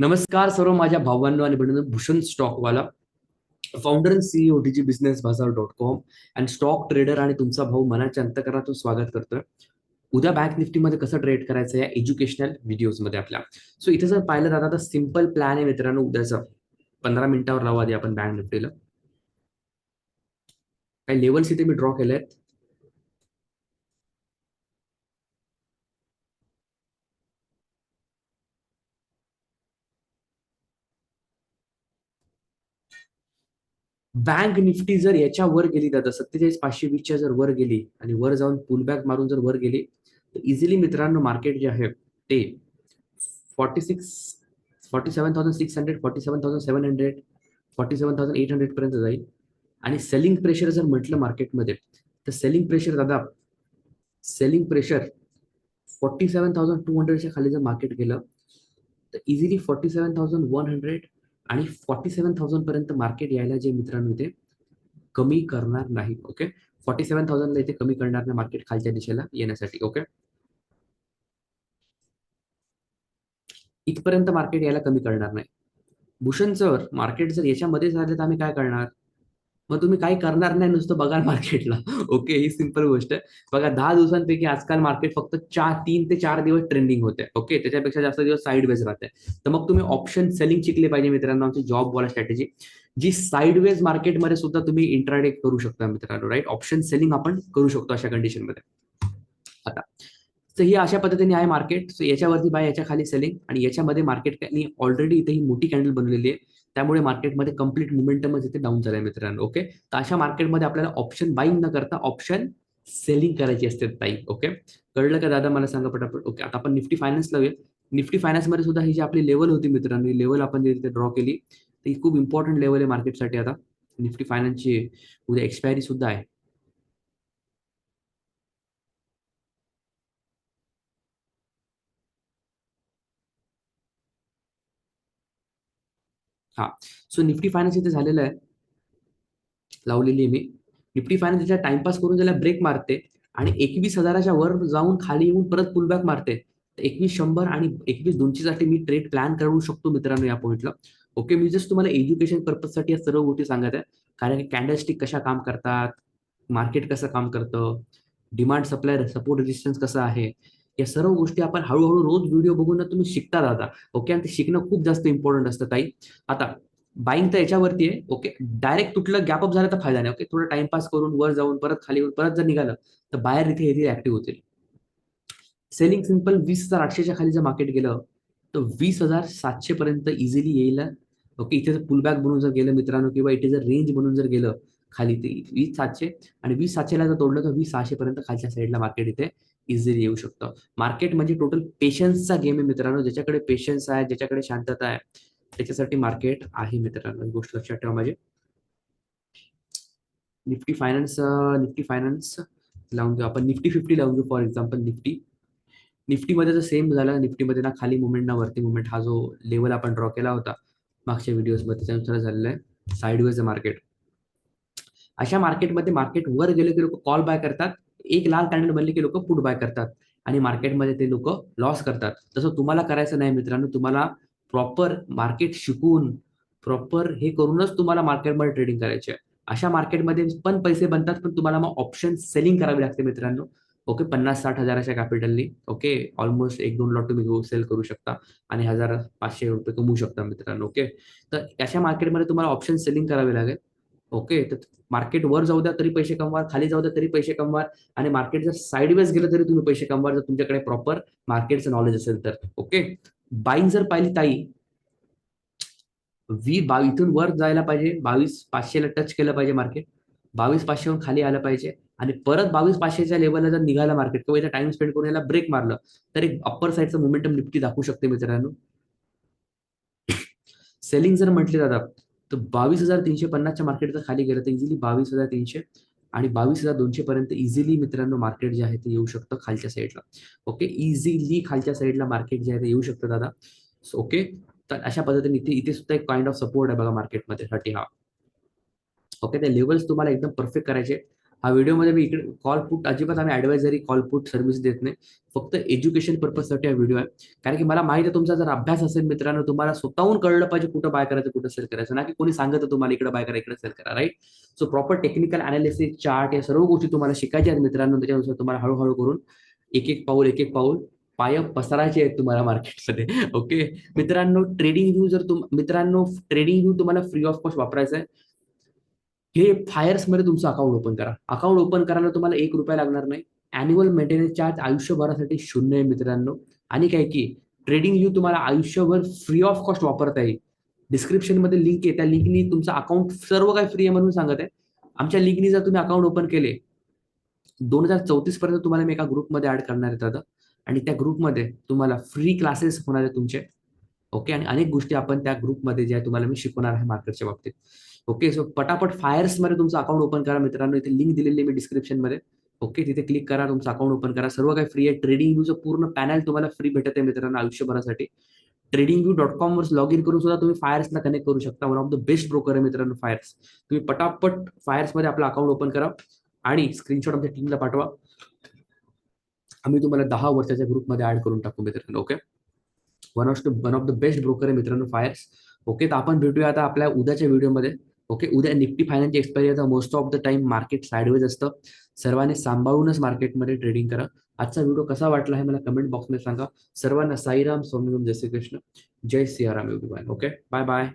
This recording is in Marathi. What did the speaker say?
नमस्कार सर्व माझ्या भावांनो आणि बहिणींनो. Bhushan Stockwala, founder and CEO DG business Bazaar .com and stock trader आणि तुमचा भाऊ मनाच्या अंतकरणातून स्वागत करतोय. उद्या बँक निफ्टीमध्ये कसं ट्रेड करायचं या एज्युकेशनल व्हिडिओजमध्ये आपल्या. सो इथे जर पाहिलं जातं तर सिम्पल प्लॅन आहे मित्रांनो उद्याचा. 15 मिनिटावर लावू आधी आपण बँक निफ्टीला. काही लेवल्स इथे मी ड्रॉ केले आहेत. बँक निफ्टी जर याच्या वर गेली दादा 47,520च्या जर वर गेली आणि वर जाऊन पुलबॅक मारून जर वर गेली तर इझिली मित्रांनो मार्केट जे आहे ते 47,600, 47,700, 47,800 पर्यंत जाईल. आणि सेलिंग प्रेशर जर म्हटलं मार्केटमध्ये तर सेलिंग प्रेशर दादा, सेलिंग प्रेशर 47,200च्या खाली जर मार्केट गेलं तर इझिली 47,100 आणि 47,000 पर्यंत मार्केट यायला जे मित्रांनो ते कमी करणार नाही. ओके, 47,000ला इथे कमी करणार नाही मार्केट खालच्या दिशेला येण्यासाठी. ओके, इथपर्यंत मार्केट यायला कमी करणार नाही. भूषण सर, मार्केट जर याच्यामध्ये झाले तर आम्ही काय करणार? मग तुम्ही काही करणार नाही, नुसतं बघाल मार्केटला. ओके, ही सिंपल गोष्ट आहे. बघा 10 दिवसांपैकी आजकाल मार्केट फक्त 3 ते 4 दिवस ट्रेंडिंग होते. ओके, त्याच्यापेक्षा जास्त दिवस साईडवेज राहते. तर मग तुम्ही ऑप्शन सेलिंग शिकले पाहिजे मित्रांनो. आमची जॉबवाला स्ट्रॅटेजी जी साईडवेज मार्केटमध्ये सुद्धा तुम्ही इंट्राडे करू शकता मित्रांनो. राईट, ऑप्शन सेलिंग आपण करू शकतो अशा कंडिशनमध्ये. आता तर ही अशा पद्धतीने आहे मार्केट. सो याच्यावरती बाय, याच्या खाली सेलिंग आणि याच्यामध्ये मार्केट ऑलरेडी इथे ही मोठी कॅन्डल बनलेली आहे. त्यामुळे मार्केटमध्ये कंप्लीट मोमेंटमच इथे डाऊन झालाय मित्रांनो. ओके, तर अशा मार्केटमध्ये आपल्याला ऑप्शन बाईंग न करता ऑप्शन सेलिंग करायची असते ताई. ओके, कळलं का दादा? मला सांगा पटापट. ओके, आता आपण निफ्टी फायनान्स लावूया. निफ्टी फायनान्स मध्ये सुद्धा ही जी आपली लेवल होती मित्रांनो, ही लेवल आपण इथे ड्रॉ केली. तर ही खूप इम्पॉर्टंट लेवल आहे मार्केटसाठी. आता निफ्टी फायनान्सची उद्या एक्सपायरी सुद्धा आहे. हा, सो निफ्टी फायनान्स इथे झालेलं आहे, लावलेली आहे मी. निफ्टी फायनान्स त्याच्या टाइमपास करून त्याला ब्रेक मारते आणि 21,000च्या वर जाऊन खाली येऊन परत पुलबॅक मारते. 21,100 आणि 21,200 साठी मी ट्रेड प्लॅन करू शकतो मित्रांनो या पॉईंटला. ओके, मी जस्ट तुम्हाला एज्युकेशन पर्पजसाठी या सर्व गोष्टी सांगत आहे. कारण की कॅन्डलस्टिक कशा काम करतात, मार्केट कसं काम करतं, डिमांड सप्लाय सपोर्ट रेजिस्टन्स कसं आहे, या सर्व गोष्टी आपण हळूहळू रोज व्हिडिओ बघून ना तुम्ही शिकता जाता. ओके, आणि ते शिकणं खूप जास्त इम्पॉर्टंट असतं ताई. आता बाईंग तर याच्यावरती आहे. ओके, डायरेक्ट तुटलं गॅपअप झालं तर फायदा नाही. ओके, थोडं टाइमपास करून वर जाऊन परत खाली येऊन परत जर निघालं तर बाहेर इथे इथे ऍक्टिव्ह होतील. सेलिंग सिंपल 20,800च्या खाली जर मार्केट गेलं तर 20,700 पर्यंत इझिली येईल. ओके, इथे जर पुलबॅक बनून जर गेलं मित्रांनो, किंवा इथे जर रेंज बनून जर गेलं खाली ते 20,700 आणि 20,700ला जर तोडलं तर 20,600 पर्यंत खालच्या साईडला मार्केट इथे इझिली येऊ शकतं. मार्केट म्हणजे टोटल पेशन्सचा गेम आहे मित्रांनो. ज्याच्याकडे पेशन्स आहे, ज्याच्याकडे शांतता आहे, त्याच्यासाठी मार्केट आहे मित्रांनो. ही गोष्ट लक्षात ठेवा माझी. निफ्टी फायनान्स, निफ्टी फायनान्स लावून घेऊ आपण. निफ्टी 50 लावून घेऊ फॉर एक्झाम्पल. निफ्टीमध्ये जर सेम झालं, निफ्टीमध्ये ना खाली मुवमेंट ना वरती मुवमेंट, हा जो लेवल आपण ड्रॉ केला होता मागच्या व्हिडिओजमध्ये त्यानुसार झालेला आहे साईडवेज मार्केट. अशा मार्केटमध्ये मार्केट वर गेले की लोक कॉल बाय करतात, एक लाल कॅन्डल बनली की लोक पुट बाय करतात आणि मार्केटमध्ये ते लोक लॉस करतात. तसं तुम्हाला करायचं नाही मित्रांनो. तुम्हाला प्रॉपर मार्केट शिकून, प्रॉपर हे करूनच तुम्हाला मार्केटमध्ये ट्रेडिंग करायचे आहे. अशा मार्केटमध्ये पण पैसे बनतात, पण तुम्हाला मग ऑप्शन सेलिंग करावी लागते मित्रांनो. ओके, 50-60 हजाराच्या कॅपिटलनी ओके, ऑलमोस्ट 1-2 लॉट तुम्ही घेऊ सेल करू शकता आणि 1,500 रुपये कमवू शकता मित्रांनो. ओके, तर अशा मार्केटमध्ये तुम्हाला ऑप्शन सेलिंग करावे लागेल. ओके, तर मार्केट वर जाऊ द्या तरी पैसे कमवा, खाली जाऊ द्या तरी पैसे कमवा आणि मार्केट जर साईडवेज गेलं तरी तुम्ही पैसे कमवा, जर तुमच्याकडे प्रॉपर मार्केटचं नॉलेज असेल तर. ओके, बाईंग जर पाहिली ताई, इथून वर जायला पाहिजे, 22,500ला टच केलं पाहिजे मार्केट, 22,500 खाली आलं पाहिजे आणि परत 22,500च्या लेवलला जर निघालं मार्केट किंवा इथं टाइम स्पेंड करून याला ब्रेक मारलं तर एक अप्पर साईडचं मोमेंटम निफ्टी दाखवू शकते मित्रांनो. सेलिंग जर म्हटली दादा तर 22,350च्या मार्केट जर खाली गेलं तर इझिली 22,300 आणि 22,200 पर्यंत इझिली मित्रांनो मार्केट जे आहे ते येऊ शकतं खालच्या साईडला. ओके, इझिली खालच्या साईडला मार्केट जे आहे ते येऊ शकतं दादा. ओके, तर अशा पद्धतीने इथे इथे सुद्धा एक काइंड ऑफ सपोर्ट आहे बघा मार्केटमध्ये साठी हा. ओके, ते लेवल्स तुम्हाला एकदम परफेक्ट करायचे. हा व्हिडिओमध्ये मी इकडे कॉल पुट अजिबात आम्ही ऍडवायझरी कॉल पुट सर्व्हिस देत नाही. फक्त एज्युकेशन पर्पजसाठी हा व्हिडिओ आहे. कारण की मला माहिती आहे तुमचा जर अभ्यास असेल मित्रांनो, तुम्हाला स्वतःहून कळलं पाहिजे कुठं बाय करायचं कुठं सेल करायचं, ना की कोणी सांगत तुम्हाला इकडे बाय करा इकडे सेल करा, right. So proper technical analysis chart या सर्व गोष्टी तुम्हाला शिकायच्या आहेत मित्रांनो. त्याच्यानुसार तुम्हाला हळूहळू करून एक एक पाऊल पाय पसरायचे आहेत तुम्हाला मार्केटमध्ये. ओके मित्रांनो, मित्रांनो ट्रेडिंग व्यू तुम्हाला फ्री ऑफ कॉस्ट वापरायचं आहे. हे फायर्स मध्ये तुमचं अकाउंट ओपन करा. अकाउंट ओपन करायला तुम्हाला ₹1 लागणार नाही. अॅन्युअल मेंटेनन्स चार्ज आयुष्यभरासाठी 0 आहे मित्रांनो. आणि काय की ट्रेडिंग व्यू तुम्हाला आयुष्यभर फ्री ऑफ कॉस्ट वापरता येईल. डिस्क्रिप्शन मध्ये लिंक आहे, त्या लिंकनी तुमचं अकाउंट सर्व काही फ्री आहे म्हणून सांगत आहे. आमच्या लिंकनी जर तुम्ही अकाउंट ओपन केले 2034 पर्यंत तुम्हाला मी एका ग्रुपमध्ये ऍड करणार आहे दादा. आणि त्या ग्रुपमध्ये तुम्हाला फ्री क्लासेस होणार आहे तुमचे. ओके, आणि अनेक गोष्टी आपण त्या ग्रुपमध्ये ज्या तुम्हाला मी शिकवणार आहे मार्केटच्या बाबतीत. ओके, सो पटापट फायर्स मध्ये तुमचं अकाउंट ओपन करा मित्रांनो. इथे लिंक दिलेली मी डिस्क्रिप्शन मध्ये. ओके, तिथे क्लिक करा, तुमचं अकाउंट ओपन करा. सर्व काही फ्री आहे. ट्रेडिंग व्ह्यूचं पूर्ण पॅनल तुम्हाला फ्री भेटत आहे मित्रांनो आयुष्यभरासाठी. tradingview.com वर लॉग इन करून सुद्धा तुम्ही फायर्सला कनेक्ट करू शकता. One of the best broker आहे मित्रांनो फायर्स. तुम्ही पटापट फायर्स मध्ये आपलं अकाउंट ओपन करा आणि स्क्रीनशॉट आमच्या टीमला पाठवा. आम्ही तुम्हाला 10 वर्षाच्या ग्रुपमध्ये ऍड करून टाकू मित्रांनो. Okay, one of the best broker आहे मित्रांनो फायर्स. ओके, तर आपण भेटूया आता आपल्या उद्याच्या व्हिडिओमध्ये. ओके, उद्या निफ्टी फायनान्सची एक्सपायरी आहे. Most of the time market sideways असतं. सर्वांनी सांभाळूनच मार्केटमध्ये ट्रेडिंग करा. आजचा व्हिडिओ कसा वाटला आहे मला कमेंट बॉक्समध्ये सांगा. सर्वांना साईराम, स्वामी जय श्री कृष्ण, जय Siyaram everyone. Okay, bye bye.